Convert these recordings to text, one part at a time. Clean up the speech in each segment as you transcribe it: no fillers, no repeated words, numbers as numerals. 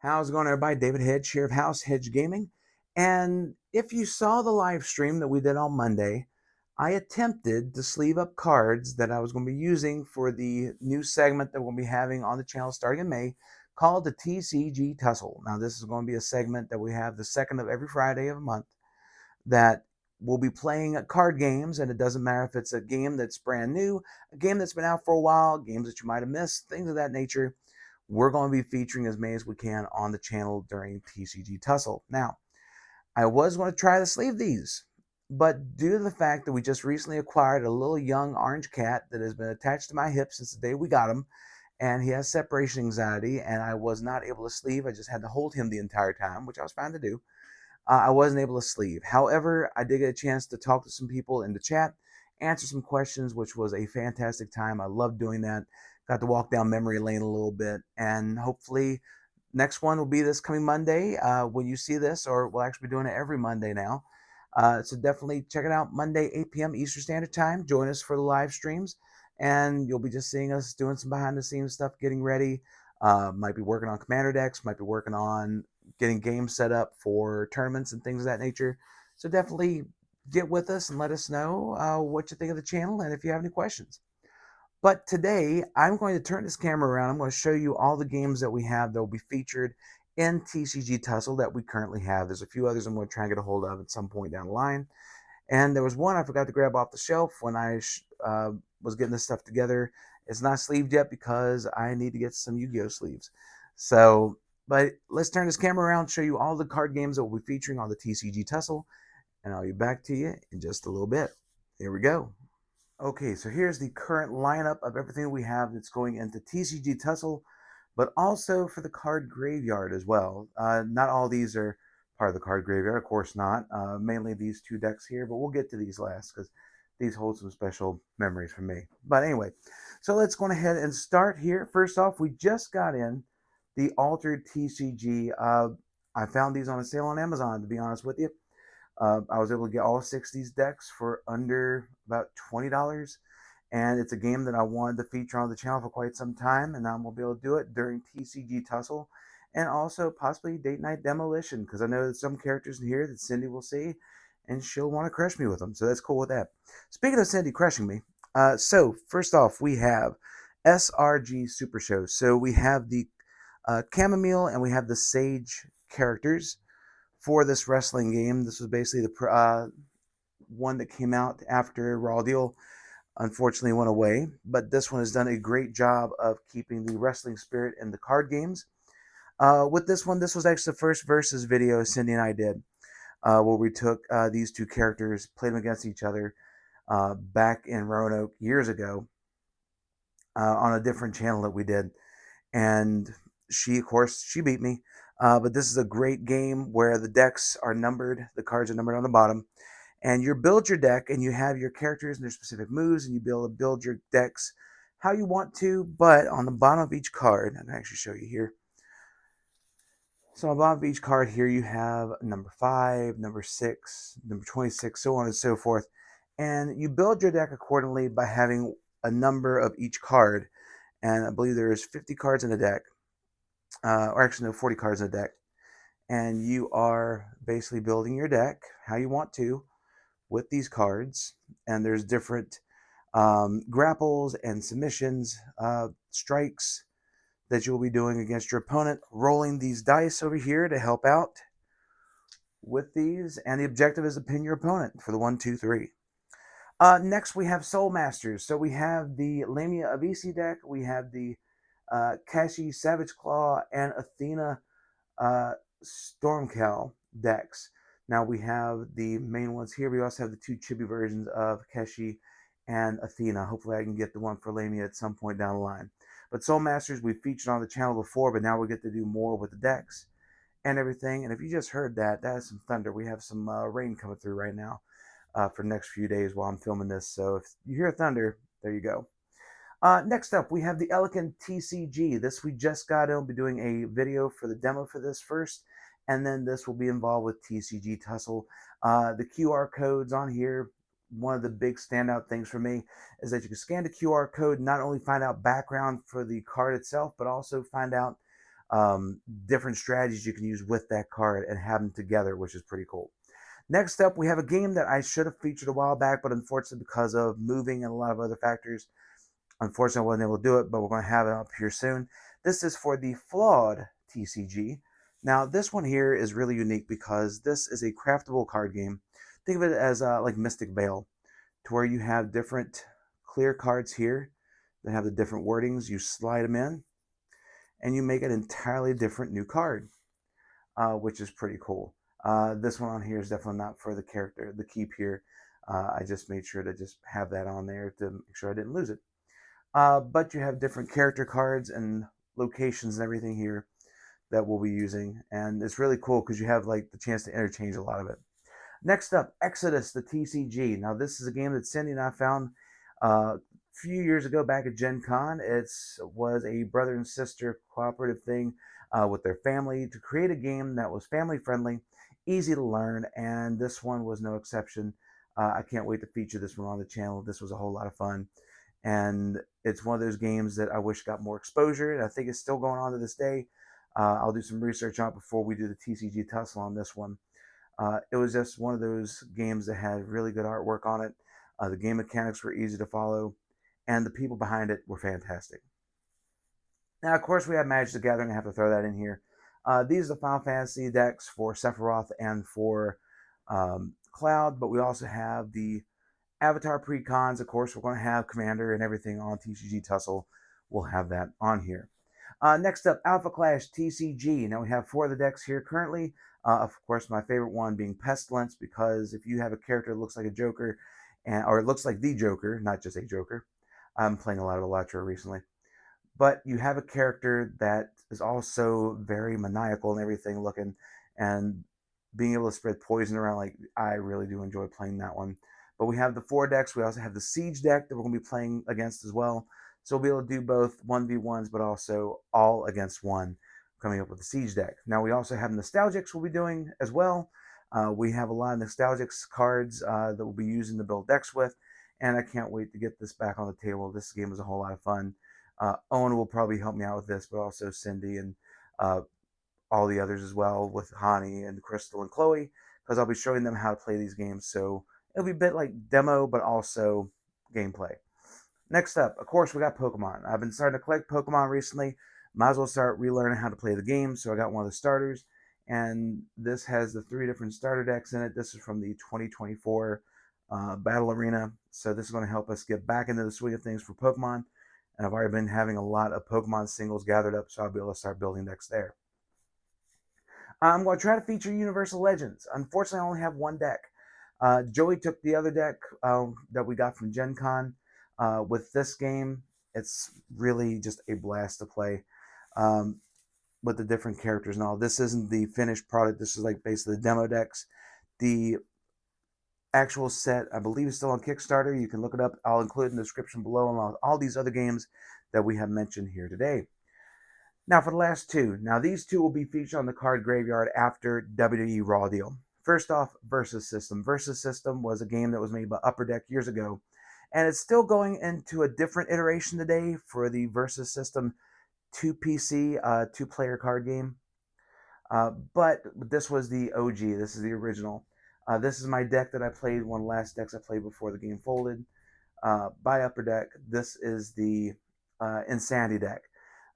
How's it going, everybody? David Hedge here of House Hedge Gaming. And if you saw the live stream that we did on Monday, I attempted to sleeve up cards that I was going to be using for the new segment that we'll be having on the channel starting in May called the TCG Tussel. Now, this is going to be a segment that we have the second of every Friday of a month that we'll be playing card games, and it doesn't matter if it's a game that's brand new, a game that's been out for a while, games that you might have missed, things of that nature. We're going to be featuring as many as we can on the channel during TCG Tussle. Now, I was going to try to sleeve these, but due to the fact that we just recently acquired a little young orange cat that has been attached to my hip since the day we got him, and he has separation anxiety, and I was not able to sleeve. I just had to hold him the entire time, which I was fine to do. I wasn't able to sleeve. However, I did get a chance to talk to some people in the chat, answer some questions, which was a fantastic time. I loved doing that. Got to walk down memory lane a little bit, and hopefully next one will be this coming Monday when you see this, or we'll actually be doing it every Monday now. So definitely check it out Monday, 8 p.m. Eastern Standard Time. Join us for the live streams, and you'll be just seeing us doing some behind-the-scenes stuff, getting ready. Might be working on commander decks, might be working on getting games set up for tournaments and things of that nature. So definitely get with us and let us know what you think of the channel and if you have any questions. But today, I'm going to turn this camera around. I'm going to show you all the games that we have that will be featured in TCG Tussle that we currently have. There's a few others I'm going to try and get a hold of at some point down the line. And there was one I forgot to grab off the shelf when I was getting this stuff together. It's not sleeved yet because I need to get some Yu-Gi-Oh sleeves. So, but let's turn this camera around, show you all the card games that we'll be featuring on the TCG Tussle, and I'll be back to you in just a little bit. Here we go. Okay, so here's the current lineup of everything we have that's going into TCG Tussle, but also for the card graveyard as well. Not all these are part of the card graveyard, of course not. Mainly these two decks here, but we'll get to these last because these hold some special memories for me. But anyway, so let's go ahead and start here. First off, we just got in the Altered TCG. I found these on a sale on Amazon, to be honest with you. I was able to get all 6 of these decks for under about $20. And it's a game that I wanted to feature on the channel for quite some time, and I'm going to be able to do it during TCG Tussle and also possibly Date Night Demolition, because I know there's some characters in here that Cindy will see and she'll want to crush me with them. So that's cool with that. Speaking of Cindy crushing me, so first off, we have SRG Super Show. So we have the Chamomile and we have the Sage characters for this wrestling game. This was basically the one that came out after Raw Deal unfortunately went away, but this one has done a great job of keeping the wrestling spirit in the card games. With this one, this was actually the first versus video Cindy and I did, where we took these two characters, played them against each other back in Roanoke years ago on a different channel that we did. And she, of course, she beat me. But this is a great game where the decks are numbered, the cards are numbered on the bottom, and you build your deck and you have your characters and their specific moves, and you be able to build your decks how you want to. But on the bottom of each card, I can actually show you here. So on the bottom of each card here, you have number 5, number 6, number 26, so on and so forth. And you build your deck accordingly by having a number of each card. And I believe there's 50 cards in the deck. Or actually, no, 40 cards in the deck. And you are basically building your deck how you want to with these cards. And there's different grapples and submissions, strikes that you'll be doing against your opponent, rolling these dice over here to help out with these. And the objective is to pin your opponent for the 1, 2, 3. Next, we have Soul Masters. So we have the Lamia Avisi deck. We have the Kashi Savage Claw and Athena Stormcow decks. Now we have the main ones here. We also have the 2 chibi versions of Keshi and Athena. Hopefully I can get the one for Lamia at some point down the line. But Soul Masters we've featured on the channel before, but now we get to do more with the decks and everything. And if you just heard that, that is some thunder. We have some rain coming through right now for the next few days while I'm filming this. So if you hear thunder, there you go. Next up, we have the Elegant TCG. This we just got in. We'll be doing a video for the demo for this first, and then this will be involved with TCG Tussle. The QR codes on here, one of the big standout things for me is that you can scan the QR code, not only find out background for the card itself, but also find out different strategies you can use with that card and have them together, which is pretty cool. Next up, we have a game that I should have featured a while back, but unfortunately, because of moving and a lot of other factors, unfortunately, I wasn't able to do it, but we're going to have it up here soon. This is for the Flawed TCG. Now, this one here is really unique because this is a craftable card game. Think of it as like Mystic Veil, to where you have different clear cards here that have the different wordings. You slide them in, and you make an entirely different new card, which is pretty cool. This one on here is definitely not for the character, the keep here. I just made sure to just have that on there to make sure I didn't lose it. But you have different character cards and locations and everything here that we'll be using. And it's really cool because you have like the chance to interchange a lot of it. Next up, Exodus, the TCG. Now, this is a game that Cindy and I found a few years ago back at Gen Con. It was a brother and sister cooperative thing with their family to create a game that was family friendly, easy to learn, and this one was no exception. I can't wait to feature this one on the channel. This was a whole lot of fun. And it's one of those games that I wish got more exposure, and I think it's still going on to this day. I'll do some research on it before we do the TCG Tussle on this one. It was just one of those games that had really good artwork on it. The game mechanics were easy to follow, and the people behind it were fantastic. Now, of course, we have Magic the Gathering. I have to throw that in here. These are the Final Fantasy decks for Sephiroth and for Cloud, but we also have the Avatar Precons. Of course, we're going to have Commander and everything on TCG Tussle. We'll have that on here. Next up, Alpha Clash TCG. Now we have 4 of the decks here currently. Of course, my favorite one being Pestilence, because if you have a character that looks like a Joker, or it looks like the Joker, not just a Joker. I'm playing a lot of Electro recently. But you have a character that is also very maniacal and everything looking, and being able to spread poison around, like, I really do enjoy playing that one. But we have the 4 decks. We also have the Siege deck that we're going to be playing against as well. So we'll be able to do both 1v1s, but also all against one, coming up with the Siege deck. Now we also have Nostalgics we'll be doing as well. We have a lot of Nostalgics cards that we'll be using to build decks with, and I can't wait to get this back on the table. This game was a whole lot of fun. Owen will probably help me out with this, but also Cindy and all the others as well, with Hannie and Crystal and Chloe, because I'll be showing them how to play these games. So it'll be a bit like demo, but also gameplay. Next up, of course, we got Pokemon. I've been starting to collect Pokemon recently. Might as well start relearning how to play the game. So I got one of the starters, and this has the 3 different starter decks in it. This is from the 2024 Battle Arena. So this is going to help us get back into the swing of things for Pokemon. And I've already been having a lot of Pokemon singles gathered up, so I'll be able to start building decks there. I'm going to try to feature Universal Legends. Unfortunately, I only have 1 deck. Joey took the other deck that we got from Gen Con. With this game, it's really just a blast to play with the different characters and all. This isn't the finished product. This is like basically the demo decks. The actual set, I believe, is still on Kickstarter. You can look it up. I'll include it in the description below, along with all these other games that we have mentioned here today. Now for the last 2. Now these 2 will be featured on the card graveyard after WWE Raw Deal. First off, Versus System. Versus System was a game that was made by Upper Deck years ago, and it's still going into a different iteration today for the Versus System 2 PC, 2-player card game. But this was the OG. This is the original. This is my deck that I played, one of the last decks I played before the game folded, by Upper Deck. This is the Insanity deck.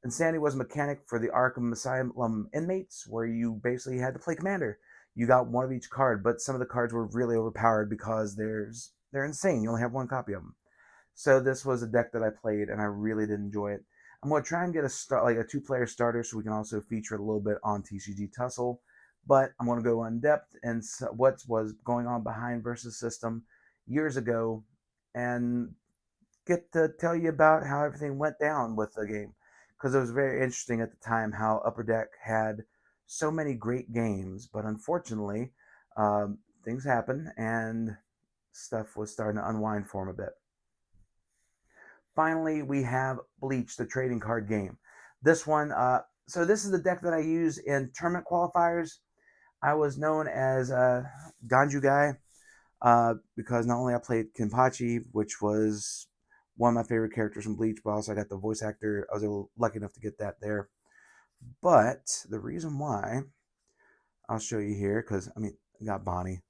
Insanity was a mechanic for the Arkham Asylum inmates, where you basically had to play Commander. You got one of each card, but some of the cards were really overpowered because they're insane. You only have 1 copy of them. So this was a deck that I played, and I really did enjoy it. I'm going to try and get a 2-player starter, so we can also feature it a little bit on TCG Tussle. But I'm going to go in depth and what was going on behind Versus System years ago, and get to tell you about how everything went down with the game, because it was very interesting at the time how Upper Deck had so many great games, but unfortunately, things happened and stuff was starting to unwind for them a bit. Finally, we have Bleach, the trading card game. This one, so this is the deck that I use in tournament qualifiers. I was known as Ganju Guy because not only I played Kenpachi, which was one of my favorite characters from Bleach, but also I got the voice actor. I was lucky enough to get that there But the reason why, I'll show you here, because, I mean, I got Bonnie.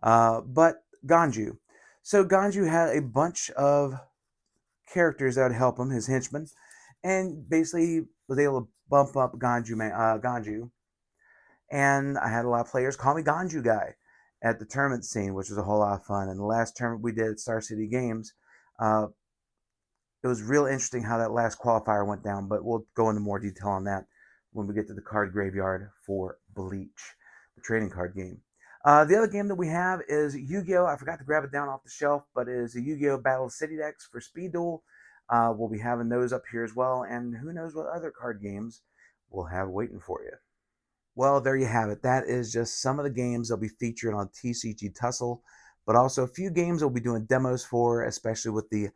But Ganju. So Ganju had a bunch of characters that would help him, his henchmen, and basically was able to bump up Ganju. And I had a lot of players call me Ganju Guy at the tournament scene, which was a whole lot of fun. And the last tournament we did at Star City Games, uh, it was real interesting how that last qualifier went down, but we'll go into more detail on that when we get to the card graveyard for Bleach, the trading card game. The other game that we have is Yu-Gi-Oh! I forgot to grab it down off the shelf, but it is a Yu-Gi-Oh! Battle of City decks for Speed Duel. We'll be having those up here as well, and who knows what other card games we'll have waiting for you. Well, there you have it. That is just some of the games that'll be featured on TCG Tussel, but also a few games we'll be doing demos for, especially with the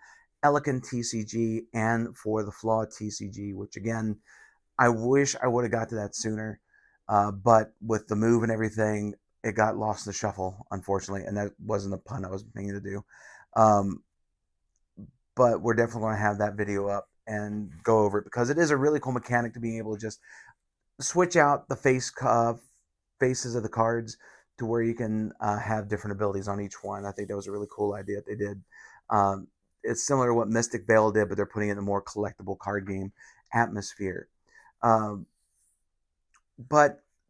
Elegant TCG and for the Flawed TCG, which again, I wish I would have got to that sooner. But with the move and everything, it got lost in the shuffle, unfortunately, and that wasn't a pun I was meaning to do. But we're definitely going to have that video up and go over it because it is a really cool mechanic to be able to just switch out the faces of the cards to where you can have different abilities on each one. I think that was a really cool idea that they did. It's similar to what Mystic Vale did, but they're putting it in a more collectible card game atmosphere. But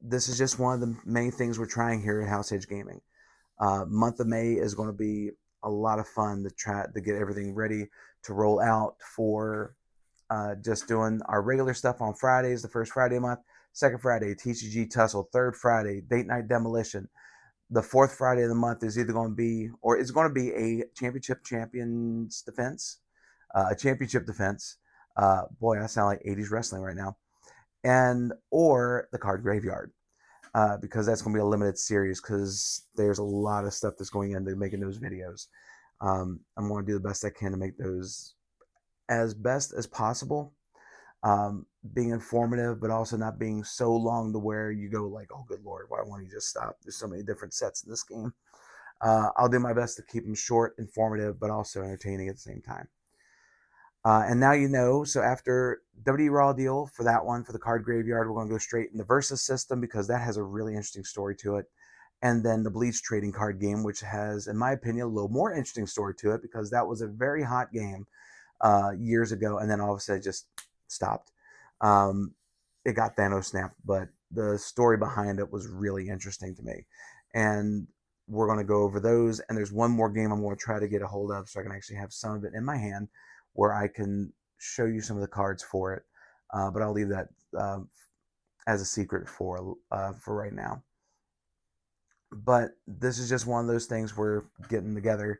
this is just one of the many things we're trying here at House Hedge Gaming. Month of May is going to be a lot of fun to try to get everything ready to roll out for just doing our regular stuff on Fridays, the first Friday of the month. Second Friday, TCG Tussle. Third Friday, Date Night Demolition. The fourth Friday of the month is either going to be, or it's going to be a champions defense, a championship defense. Boy, I sound like 80s wrestling right now. And, or the card graveyard, because that's going to be a limited series because there's a lot of stuff that's going into making those videos. I'm going to do the best I can to make those as best as possible. Being informative, but also not being so long to where you go like, oh, good Lord, why won't you just stop? There's so many different sets in this game. I'll do my best to keep them short, informative, but also entertaining at the same time. And now you know, so after WWE Raw deal for that one, for the card graveyard, we're going to go straight in the Versus system because that has a really interesting story to it. And then the Bleach trading card game, which has, in my opinion, a little more interesting story to it because that was a very hot game years ago. And then all of a sudden it just stopped. It got Thanos snapped, but the story behind it was really interesting to me. And we're going to go over those. And there's one more game I'm going to try to get a hold of so I can actually have some of it in my hand where I can show you some of the cards for it. But I'll leave that as a secret for right now. But this is just one of those things we're getting together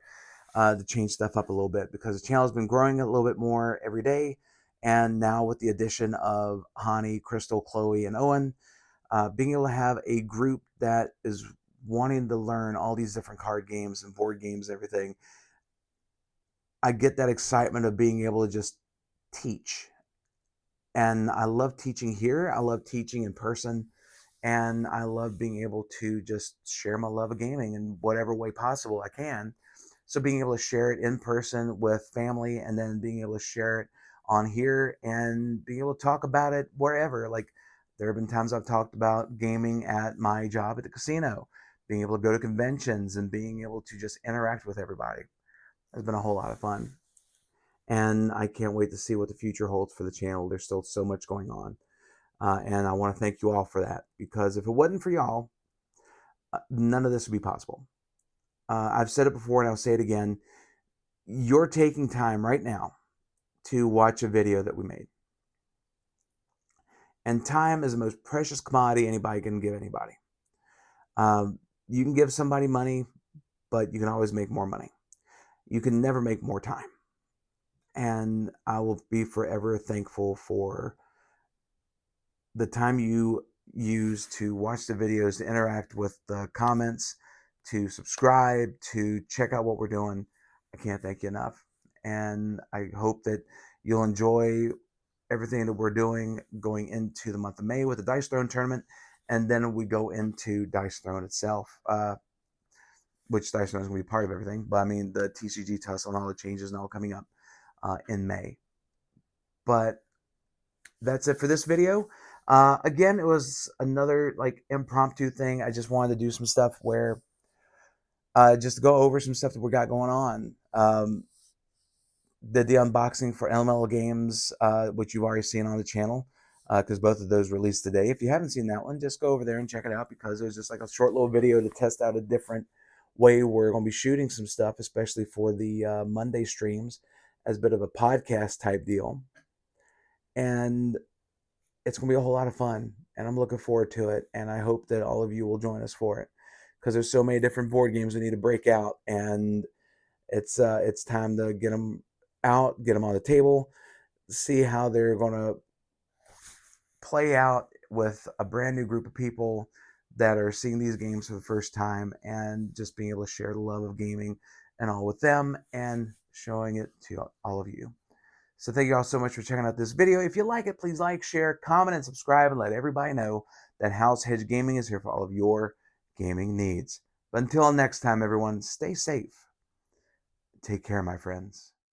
to change stuff up a little bit because the channel has been growing a little bit more every day. And now with the addition of Hannie, Crystal, Chloe, and Owen, being able to have a group that is wanting to learn all these different card games and board games and everything, I get that excitement of being able to just teach. And I love teaching here. I love teaching in person. And I love being able to just share my love of gaming in whatever way possible I can. So being able to share it in person with family and then being able to share it on here and being able to talk about it wherever. Like there have been times I've talked about gaming at my job at the casino, being able to go to conventions and being able to just interact with everybody. It's been a whole lot of fun. And I can't wait to see what the future holds for the channel. There's still so much going on. And I want to thank you all for that because if it wasn't for y'all, none of this would be possible. I've said it before and I'll say it again. You're taking time right now to watch a video that we made. And time is the most precious commodity anybody can give anybody. You can give somebody money, but you can always make more money. You can never make more time. And I will be forever thankful for the time you use to watch the videos, to interact with the comments, to subscribe, to check out what we're doing. I can't thank you enough. And I hope that you'll enjoy everything that we're doing going into the month of May with the Dice Throne tournament. And then we go into Dice Throne itself, which Dice Throne is going to be part of everything. But I mean, the TCG Tussle and all the changes and all coming up in May. But that's it for this video. Again, it was another like impromptu thing. I just wanted to do some stuff where just to go over some stuff that we got going on. Did the unboxing for Elemental Games, which you've already seen on the channel, because both of those released today. If you haven't seen that one, just go over there and check it out, because it was just like a short little video to test out a different way we're going to be shooting some stuff, especially for the Monday streams, as a bit of a podcast type deal. And it's going to be a whole lot of fun, and I'm looking forward to it. And I hope that all of you will join us for it, because there's so many different board games we need to break out, and it's time to get them out, get them on the table, see how they're going to play out with a brand new group of people that are seeing these games for the first time, and just being able to share the love of gaming and all with them, and showing it to all of you. So thank you all so much for checking out this video. If you like it, please like, share, comment, and subscribe, and let everybody know that House Hedge Gaming is here for all of your gaming needs. But until next time, everyone, stay safe. Take care, my friends.